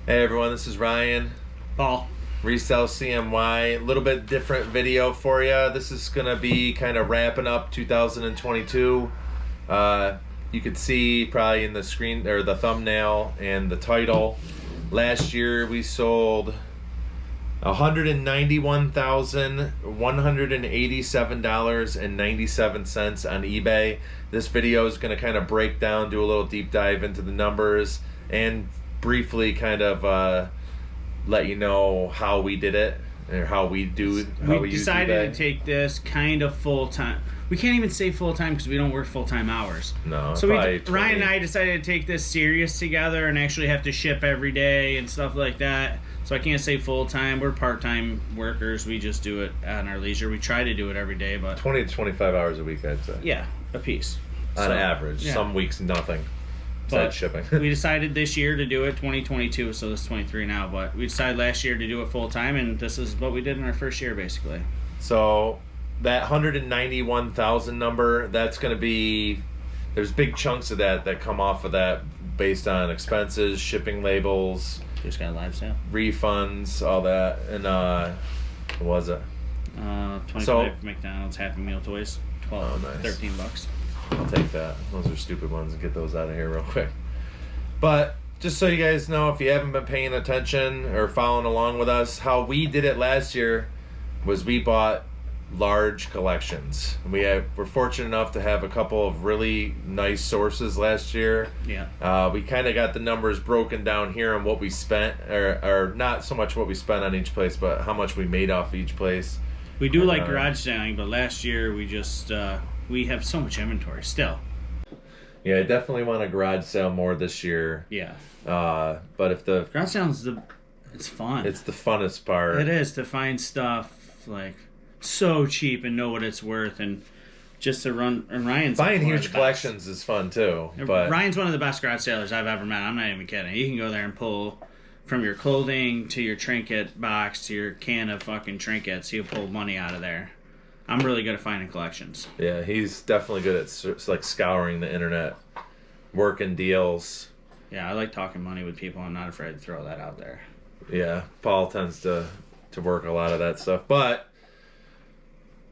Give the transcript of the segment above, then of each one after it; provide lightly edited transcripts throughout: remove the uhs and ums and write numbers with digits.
Hey everyone, this is Ryan. Paul. Resell CMY. A little bit different video for you. This is going to be kind of wrapping up 2022. You could see probably in the screen or the thumbnail and the title. Last year we sold $191,187.97 on eBay. This video is going to kind of break down, do a little deep dive into the numbers, and briefly kind of let you know how we did it or how we decided to take this kind of full time. We can't even say full time because we don't work full time hours. No, so Ryan and I decided to take this serious together and actually have to ship every day and stuff like that. So I can't say full time. We're part time workers. We just do it on our leisure. We try to do it every day, but 20 to 25 hours a week, I'd say. Yeah, a piece On average. Yeah. Some weeks nothing. Besides shipping. We decided this year to do it, 2022, so this is 23 now, but we decided last year to do it full time, and this is what we did in our first year, basically. So that 191,000 number, that's going to be, there's big chunks of that come off of that based on expenses, shipping labels. Just got a live sale. Refunds, all that, and what was it? 25 McDonald's Happy Meal toys, 12, nice. 13 bucks. I'll take that. Those are stupid ones, and get those out of here real quick. But just so you guys know, if you haven't been paying attention or following along with us, how we did it last year was we bought large collections. We're fortunate enough to have a couple of really nice sources last year. Yeah. We kind of got the numbers broken down here on what we spent, or not so much what we spent on each place, but how much we made off each place. We do like garage selling, but last year we just we have so much inventory still. Yeah, I definitely want a garage sale more this year. Yeah. But if the garage sale's it's fun. It's the funnest part. It is to find stuff like so cheap and know what it's worth, and just to run. And Ryan's buying huge collections is fun too. But Ryan's one of the best garage sailors I've ever met. I'm not even kidding. You can go there and pull from your clothing to your trinket box to your can of fucking trinkets. He'll pull money out of there. I'm really good at finding collections. Yeah, he's definitely good at like scouring the internet, working deals. Yeah, I like talking money with people. I'm not afraid to throw that out there. Yeah, Paul tends to work a lot of that stuff. But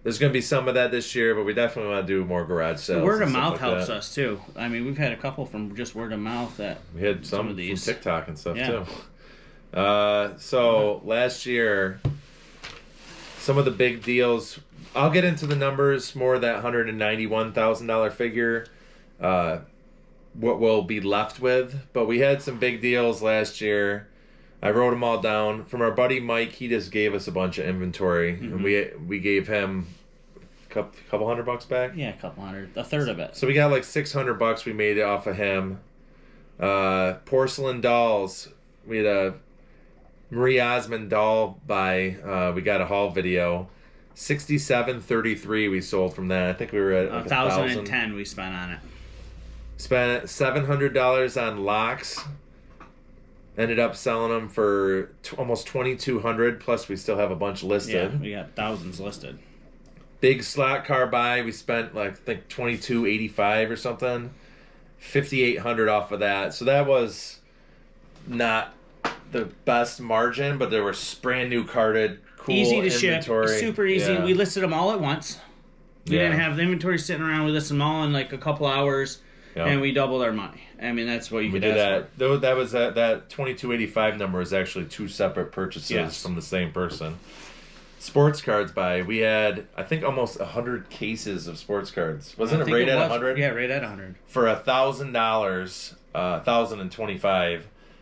there's going to be some of that this year, but we definitely want to do more garage sales. Word of mouth helps us, too. I mean, we've had a couple from just word of mouth that... We had some of these from TikTok and stuff, too. Last year, some of the big deals... I'll get into the numbers more, that $191,000 figure, what we'll be left with. But we had some big deals last year. I wrote them all down. From our buddy Mike, he just gave us a bunch of inventory. Mm-hmm. And we gave him a couple $100 back? Yeah, a couple hundred. A third of it. So we got like $600 we made off of him. Porcelain dolls. We had a Marie Osmond doll buy. We got a haul video. $67.33 we sold from that. I think we were at like 1,010 we spent on it. Spent $700 on locks. Ended up selling them for almost $2,200. Plus, we still have a bunch listed. Yeah, we got thousands listed. Big slot car buy. We spent like I think $22.85 or something. $5,800 off of that. So that was not the best margin, but there was brand new carded. Cool easy to inventory. Ship, super easy. Yeah. We listed them all at once. We didn't have the inventory sitting around. We listed them all in like a couple hours, and we doubled our money. I mean, that's what you could ask for. Though that was that $22.85 number is actually two separate purchases from the same person. Sports cards buy. We had I think almost 100 cases of sports cards. Wasn't it right at 100? Yeah, right at 100 for $1,000, $1,025.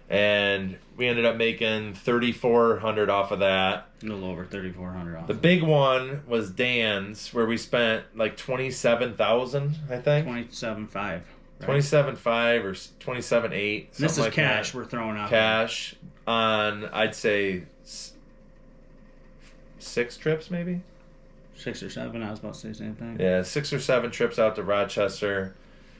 And we ended up making $3,400 off of that. A little over $3,400 off. The big one was Dan's, where we spent like $27,000, I think. $27,500. Right? $27,500 or $27,800. This is like cash we're throwing out. Cash on, I'd say, 6 trips maybe? 6 or 7, I was about to say the same thing. Yeah, 6 or 7 trips out to Rochester.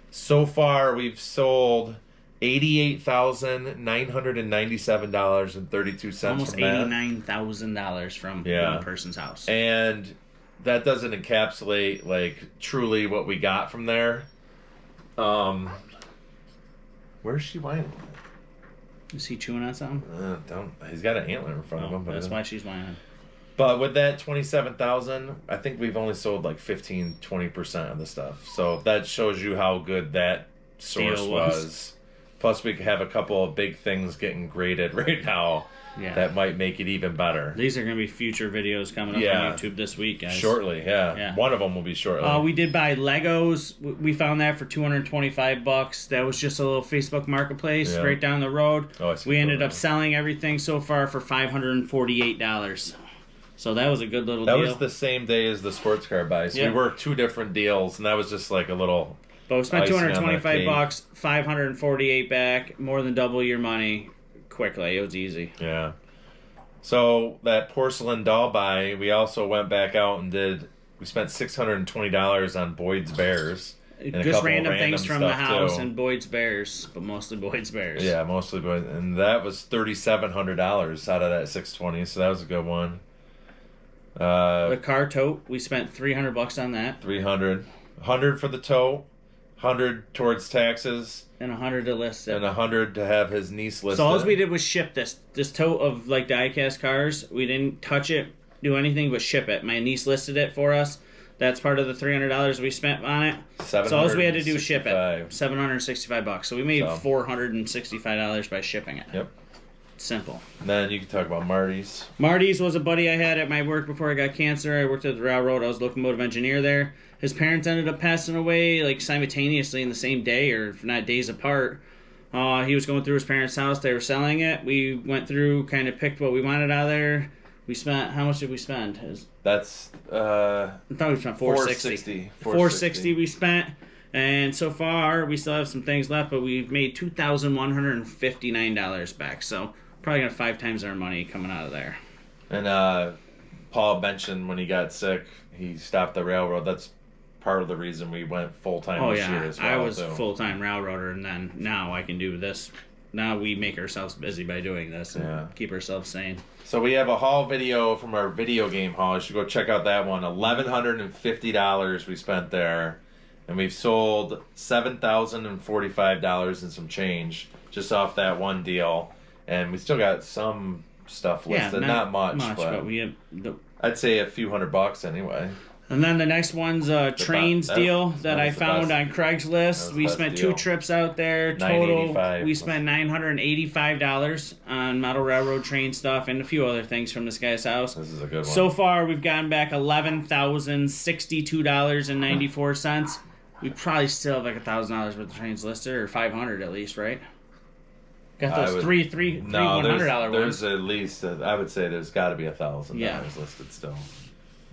So far, we've sold $88,997.32. Almost $89,000 from one person's house. And that doesn't encapsulate like truly what we got from there. Where's she whining? Is he chewing on something? He's got an antler in front of him. That's why she's whining. But with that 27,000, I think we've only sold like 15-20% of the stuff. So that shows you how good that source was. Plus, we have a couple of big things getting graded right now. Yeah. That might make it even better. These are going to be future videos coming up on YouTube this week, guys. Shortly, yeah. One of them will be shortly. We did buy Legos. We found that for $225. That was just a little Facebook Marketplace right down the road. We ended up selling everything so far for $548. So that was a good little deal. That was the same day as the sports car buy. So we worked 2 different deals, and that was just like a little... But we spent $225, $548 back, more than double your money. Quickly. It was easy. Yeah. So that porcelain doll buy, we also went back out and we spent $620 on Boyd's Bears. Just random things from the house and Boyd's Bears, but mostly Boyd's Bears. Yeah, mostly Boyd's. And that was $3,700 out of that $620, so that was a good one. The car tote, we spent $300 on that. $300. $100 for the tote, $100 towards taxes. And $100 to list it. And $100 to have his niece list it. So all we did was ship this tote of like die-cast cars. We didn't touch it, do anything but ship it. My niece listed it for us. That's part of the $300 we spent on it. So all we had to do was ship it. $765. So we made $465 by shipping it. Yep. Simple. And then you can talk about Marty's. Marty's was a buddy I had at my work before I got cancer. I worked at the railroad. I was a locomotive engineer there. His parents ended up passing away like simultaneously in the same day, or if not days apart. He was going through his parents' house. They were selling it. We went through, kind of picked what we wanted out of there. We spent, how much did we spend? That's I thought we spent $460. $460 we spent. And so far, we still have some things left, but we've made $2,159 back. So probably got 5 times our money coming out of there. And Paul mentioned when he got sick, he stopped the railroad. That's part of the reason we went full-time this year as well. I was full-time railroader, and then now I can do this. Now we make ourselves busy by doing this and keep ourselves sane. So we have a haul video from our video game haul. You should go check out that one. $1,150 we spent there. And we've sold $7,045 and some change just off that one deal. And we still got some stuff listed. Not much, but we have I'd say a few $100 anyway. And then the next one's a trains deal that I found on Craigslist. We spent 2 trips out there. Total, we spent $985 on model railroad train stuff and a few other things from this guy's house. This is a good one. So far, we've gotten back $11,062.94. We probably still have like $1,000 worth of trains listed, or $500 at least, right? Got those three $100 ones. There's at least, I would say there's got to be $1,000 listed still.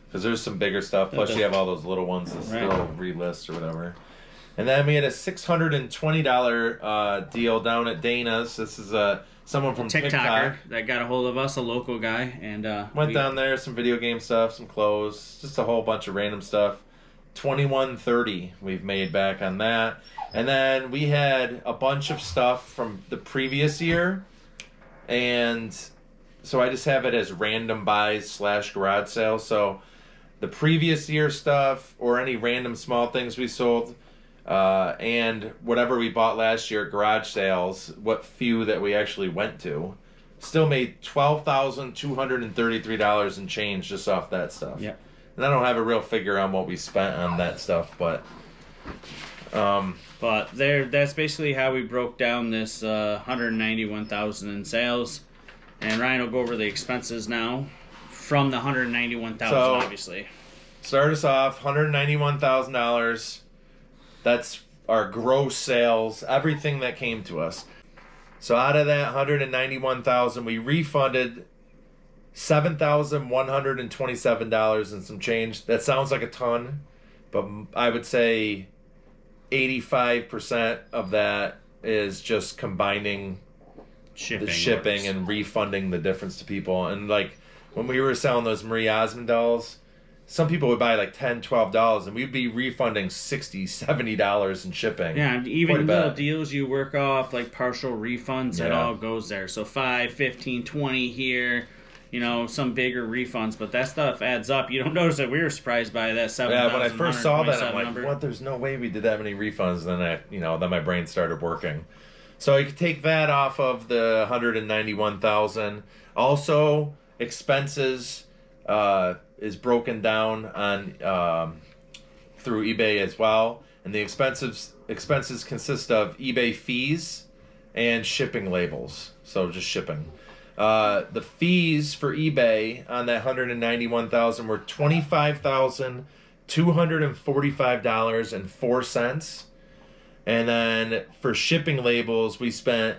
Because there's some bigger stuff. Plus, you have all those little ones that still relist or whatever. And then we had a $620 deal down at Dana's. This is someone from TikTok that got a hold of us, a local guy, and went down there. Some video game stuff, some clothes, just a whole bunch of random stuff. $21.30 we've made back on that. And then we had a bunch of stuff from the previous year, and so I just have it as random buys / garage sales. So the previous year stuff or any random small things we sold, and whatever we bought last year, garage sales, what few that we actually went to, still made $12,233 and change just off that stuff. Yep. And I don't have a real figure on what we spent on that stuff, but that's basically how we broke down this $191,000 in sales. And Ryan will go over the expenses now from the $191,000, obviously. Start us off, $191,000. That's our gross sales, everything that came to us. So out of that $191,000, we refunded $7,127 and some change. That sounds like a ton, but I would say 85% of that is just combining the shipping and refunding the difference to people. And like when we were selling those Marie Osmond dolls, some people would buy like $10, $12, and we'd be refunding $60, $70 in shipping. Yeah, even little deals you work off, like partial refunds, it all goes there. So $5, $15, $20 here. You know, some bigger refunds, but that stuff adds up. You don't notice that we were surprised by that $7,000. Yeah, when I first saw that, I'm like, what? There's no way we did that many refunds. Then my brain started working. So you could take that off of the 191,000. Also, expenses is broken down on through eBay as well, and the expenses consist of eBay fees and shipping labels. So just shipping. The fees for eBay on that 191,000 were $25,245.04. And then for shipping labels, we spent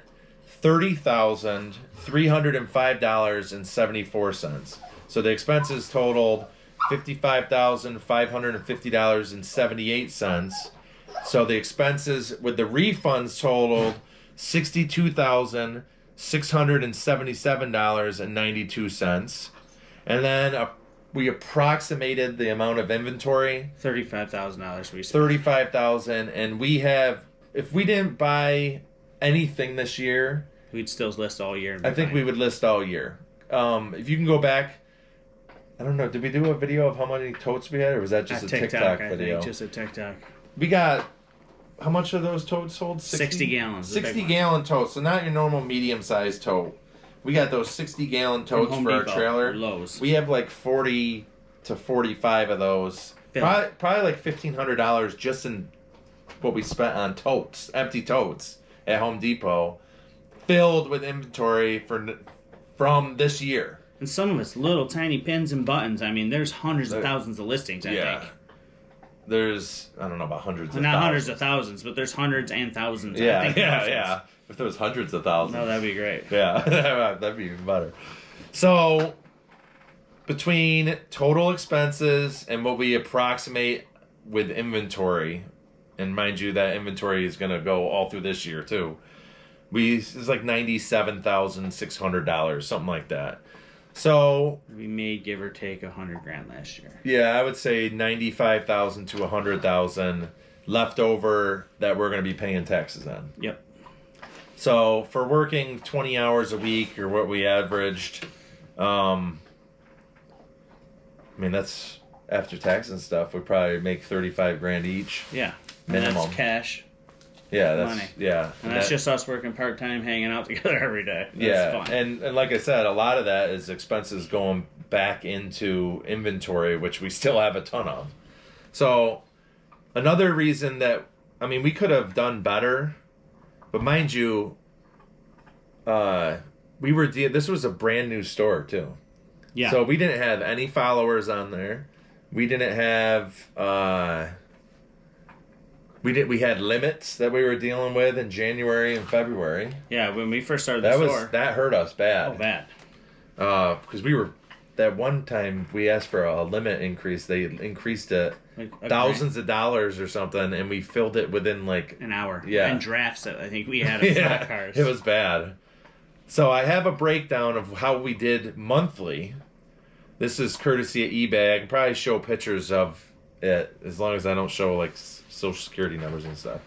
$30,305.74. So the expenses totaled $55,550.78. So the expenses with the refunds totaled $62,677.92. And then we approximated the amount of inventory. $35,000 we spent. 35,000, and we have. If we didn't buy anything this year, we'd still list all year. I think we would list all year. If you can go back, I don't know. Did we do a video of how many totes we had, or was that just a TikTok video? I think just a TikTok. We got. How much are those totes sold? 60 gallons. 60-gallon totes. So not your normal medium-sized tote. We got those 60-gallon totes for our trailer. Lowe's. We have like 40 to 45 of those. Probably like $1,500 just in what we spent on totes, empty totes at Home Depot, filled with inventory from this year. And some of it's little tiny pins and buttons. I mean, there's hundreds of thousands of listings, I think. There's, I don't know about hundreds of thousands. Not hundreds of thousands, but there's hundreds and thousands. Yeah. If there was hundreds of thousands. No, that'd be great. Yeah, that'd be even better. So, between total expenses and what we approximate with inventory, and mind you, that inventory is going to go all through this year too. It's like $97,600, something like that. So we made, give or take, $100,000 last year. Yeah, I would say 95,000 to 100,000 left over that we're going to be paying taxes on. Yep. So for working 20 hours a week, or what we averaged, I mean, that's after tax and stuff. We probably make $35,000 each. Yeah, minimum. And that's cash. Yeah, that's money. Yeah, and that's just us working part time, hanging out together every day. That's fun. And like I said, a lot of that is expenses going back into inventory, which we still have a ton of. So another reason that, I mean, we could have done better, but mind you, this was a brand new store too. Yeah. So we didn't have any followers on there. We didn't have. We had limits that we were dealing with in January and February. Yeah, when we first started the store. That hurt us bad. Oh, bad. Because we were, that one time we asked for a limit increase. They increased it like thousands of dollars or something, and we filled it within like an hour. Yeah. And drafts that I think we had at stock cars. It was bad. So I have a breakdown of how we did monthly. This is courtesy of eBay. I can probably show pictures of it as long as I don't show like Social Security numbers and stuff.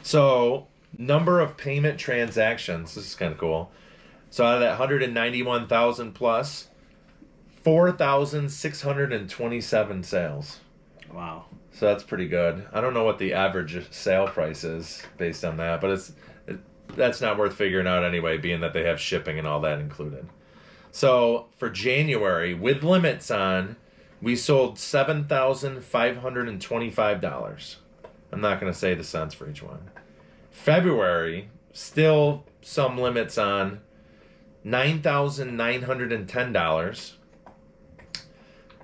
So, number of payment transactions. This is kind of cool. So, out of that 191,000 plus, 4,627 sales. Wow. So, that's pretty good. I don't know what the average sale price is based on that, but that's not worth figuring out anyway, being that they have shipping and all that included. So, for January, with limits on, we sold $7,525. I'm not going to say the cents for each one. February, still some limits on, $9,910.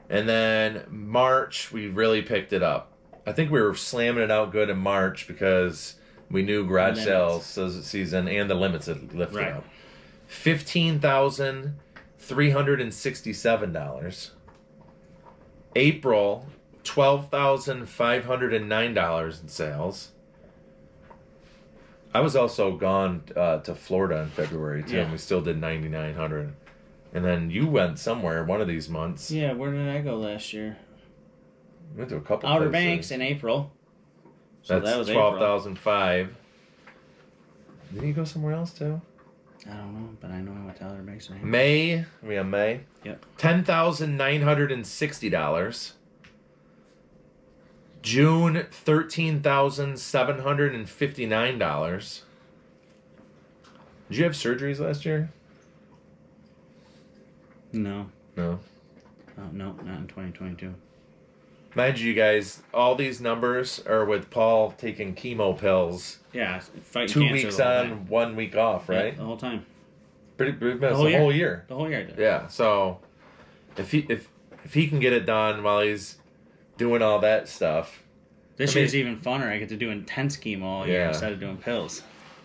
And then March, we really picked it up. I think we were slamming it out good in March because we knew garage sales season and the limits had lifted up. $15,367. April, $12,509 in sales. I was also gone to Florida in February too, and we still did $9,900. And then you went somewhere one of these months. Yeah, where did I go last year? We went to a couple. Outer places. Banks in April. So That's that was $12,500. Did you go somewhere else too? I don't know, but I know I went to Outer Banks in April. May. We have May. Yep. $10,960. June, $13,759. Did you have surgeries last year? No. No. Oh, no, not in 2022. Mind you guys, all these numbers are with Paul taking chemo pills. Yeah, fighting 2 cancer weeks the whole on, time. 1 week off, right? Yeah, the whole time. Pretty The much whole the year. whole year. The whole year I did. Yeah, so if he can get it done while he's doing all that stuff. This year's even funner. I get to do intense chemo all year Yeah. instead of doing pills.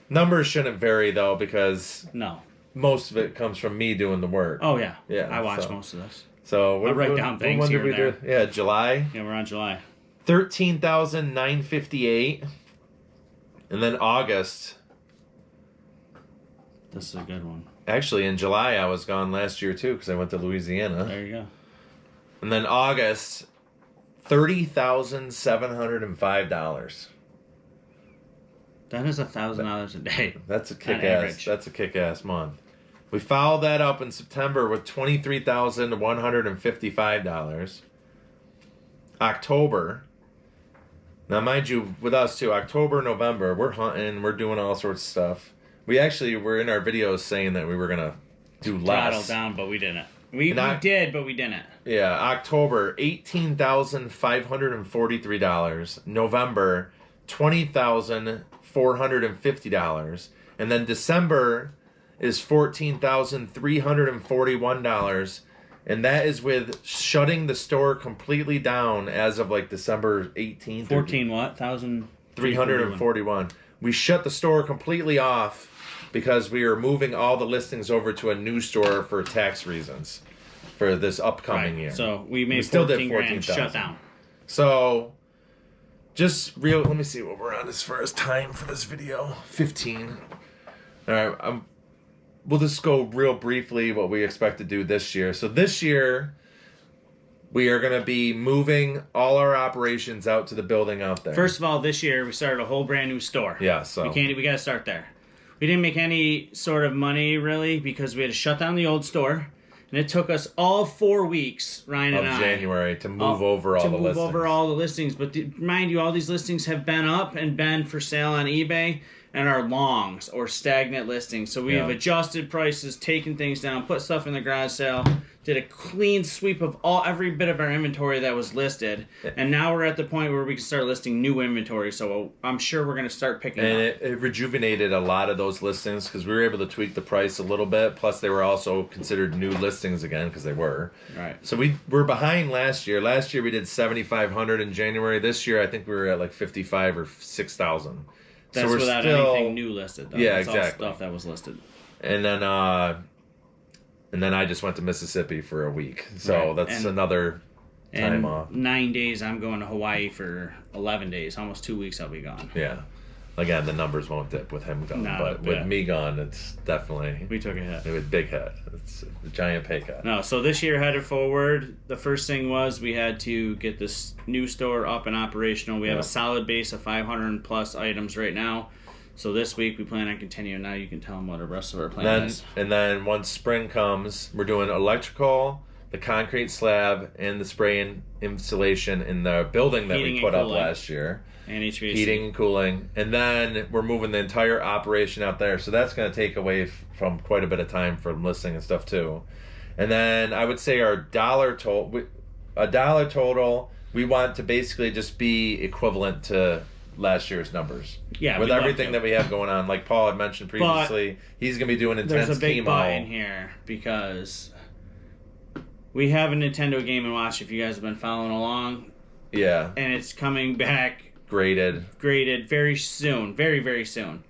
Numbers shouldn't vary though because No. most of it comes from me doing the work. Oh, yeah. Yeah, I watch so- most of this. So I write down things When here did we and do? Yeah, July. Yeah, we're on July. 13,958, and then August. This is a good one. Actually, in July I was gone last year too because I went to Louisiana. There you go. And then August, $30,705. That is $1,000 a day. That's a On kick-ass. average. That's a kick-ass month. We followed that up in September with $23,155. October. Now, mind you, with us too, October, November, we're hunting, we're doing all sorts of stuff. We actually were in our videos saying that we were gonna do Throttle less. down, but we didn't. We And I- did, but we didn't. Yeah, October, $18,543. November, $20,450. And then December is $14,341. And that is with shutting the store completely down as of like December 18th. 14 what? 1,000? 341. We shut the store completely off because we are moving all the listings over to a new store for tax reasons for this upcoming year. So we made We still did 14 grand 14,000. shut down. So, just real. Let me see what we're on as far as time for this video. 15. All right. We'll just go real briefly what we expect to do this year. So this year, we are going to be moving all our operations out to the building out there. First of all, this year we started a whole brand new store. Yeah. So We got to start there. We didn't make any sort of money really because we had to shut down the old store, and it took us all 4 weeks, Ryan of and I, January to move over all the listings. over all the listings. But mind you, all these listings have been up and been for sale on eBay and are longs or stagnant listings. So we have adjusted prices, taken things down, put stuff in the garage sale, did a clean sweep of every bit of our inventory that was listed, and now we're at the point where we can start listing new inventory. So I'm sure we're going to start picking And up. it rejuvenated a lot of those listings because we were able to tweak the price a little bit. Plus, they were also considered new listings again because they were. Right. So we're behind last year. Last year we did 7,500 in January. This year I think we were at like 55 or 6,000. That's so we're without still, anything new listed, though. Yeah, That's exactly. all stuff that was listed. And then I just went to Mississippi for a week. So Right. that's And- another time And off. 9 days, I'm going to Hawaii for 11 days. Almost 2 weeks I'll be gone. Yeah. Again, the numbers won't dip with him gone, No, but yeah. with me gone, it's definitely We took a hit. it was a big hit. It's a giant pay cut. No, so this year headed forward, the first thing was we had to get this new store up and operational. We have Yeah. a solid base of 500 plus items right now. So this week we plan on continuing. Now you can tell them what the rest of our plan is. And then once spring comes, we're doing electrical, the concrete slab, and the spray and insulation in the building that Heating we and put up cooling. last year. And HVAC. Heating and cooling, and then we're moving the entire operation out there. So that's going to take away from quite a bit of time from listing and stuff too. And then I would say our dollar total, we want to basically just be equivalent to last year's numbers. Yeah, with we'd love everything to. that we have going on, like Paul had mentioned previously, he's going to be doing intense There's a big chemo. buy in here because we have a Nintendo Game & Watch if you guys have been following along, Yeah, and it's coming back graded. very soon, very, very soon.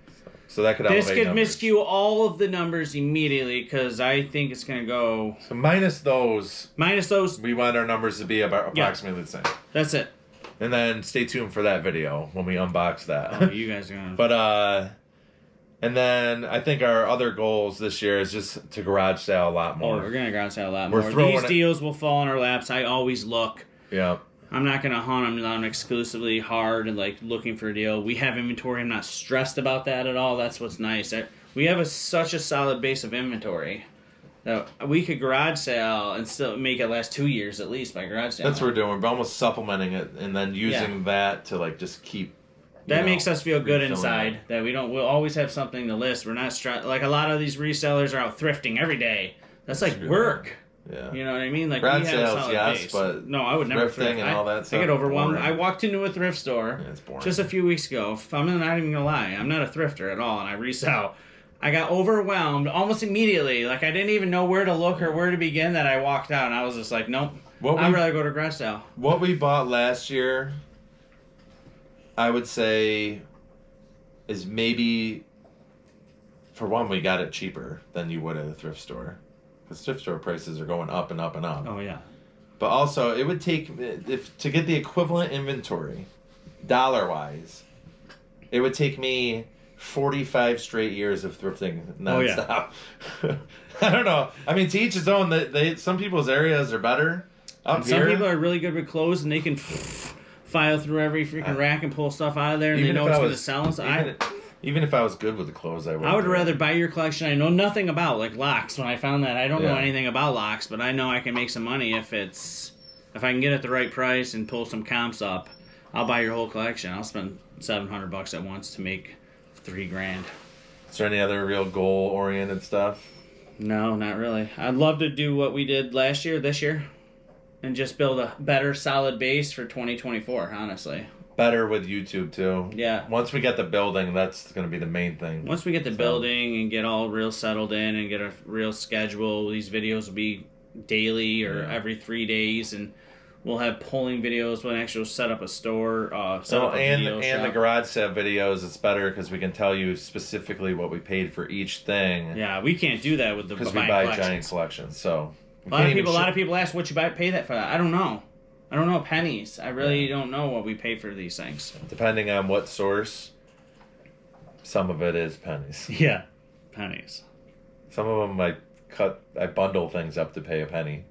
So that could This elevate could numbers. miscue all of the numbers immediately because I think it's going to go So minus those, minus those. we want our numbers to be about approximately the same. That's it. And then stay tuned for that video when we unbox that. Oh, you guys are going to... But and then I think our other goals this year is just to garage sale a lot Oh, more. we're going to ground sale a lot We're more. throwing These it- deals will fall in our laps. I always look. Yeah. I'm not going to hunt them down exclusively hard and like looking for a deal. We have inventory. I'm not stressed about that at all. That's what's nice. We have such a solid base of inventory We could garage sale and still make it last 2 years at least by garage sale. That's what we're doing. We're almost supplementing it and then using that to like just keep. That makes us feel good refilling inside it. that we'll always have something to list. We're not like a lot of these resellers are out thrifting every day. That's like work. Yeah. You know what I mean? Like Garage we have a sales, solid yes, base. but no, I would never thrifting thrift. and all that I stuff, get overwhelmed. boring. I walked into a thrift store Yeah, it's boring. just a few weeks ago. I'm not even gonna lie. I'm not a thrifter at all, and I resell. I got overwhelmed almost immediately. Like I didn't even know where to look or where to begin. That I walked out, and I was just like, nope. I'd rather go to garage sale. What we bought last year, I would say, is maybe, for one, we got it cheaper than you would at a thrift store. Because thrift store prices are going up and up and up. Oh yeah. But also, it would take, to get the equivalent inventory, dollar-wise, it would take me 45 straight years of thrifting nonstop. Oh, yeah. I don't know. I mean, to each his own. Some people's areas are better. Some people are really good with clothes, and they can file through every freaking rack and pull stuff out of there, and they know it's going to sell. And so even if I was good with the clothes, I would rather buy your collection. I know nothing about like locks. When I found that, I don't know anything about locks, but I know I can make some money if I can get it at the right price and pull some comps up. I'll buy your whole collection. I'll spend $700 at once to make $3,000. Is there any other real goal-oriented stuff? No, not really. I'd love to do what we did this year, and just build a better, solid base for 2024. Honestly. Better with YouTube too. Yeah. Once we get the building, that's going to be the main thing. Once we get the building and get all real settled in and get a real schedule, these videos will be daily or every 3 days, and we'll have polling videos. We'll actually set up a store, set up a video shop. The garage sale videos. It's better because we can tell you specifically what we paid for each thing. Yeah, we can't do that with the because we buy giant collections. So a lot of people ask what you pay that for. That I don't know. I don't know pennies. I really don't know what we pay for these things. Depending on what source, some of it is pennies. Yeah, pennies. Some of them I bundle things up to pay a penny.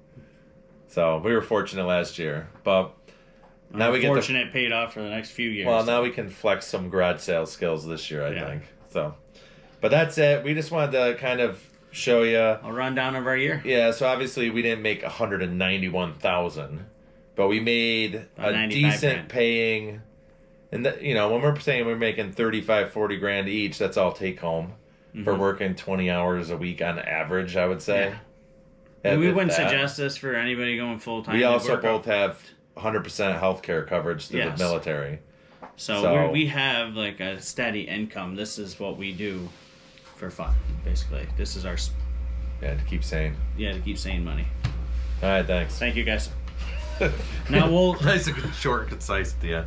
So we were fortunate last year, but now we get fortunate paid off for the next few years. Well, now we can flex some garage sale skills this year, I think. So, but that's it. We just wanted to kind of show you a rundown of our year. Yeah. So obviously we didn't make 191,000. But we made a decent paying, and when we're saying we're making 35, 40 grand each, that's all take home for working 20 hours a week on average, I would say. Yeah. We wouldn't suggest this for anybody going full time. We also both have 100% health care coverage through the military. So we have like a steady income. This is what we do for fun, basically. This is our... Yeah, to keep sane. Yeah, to keep sane money. All right, thanks. Thank you, guys. Now we'll... Nice and short and concise at the end.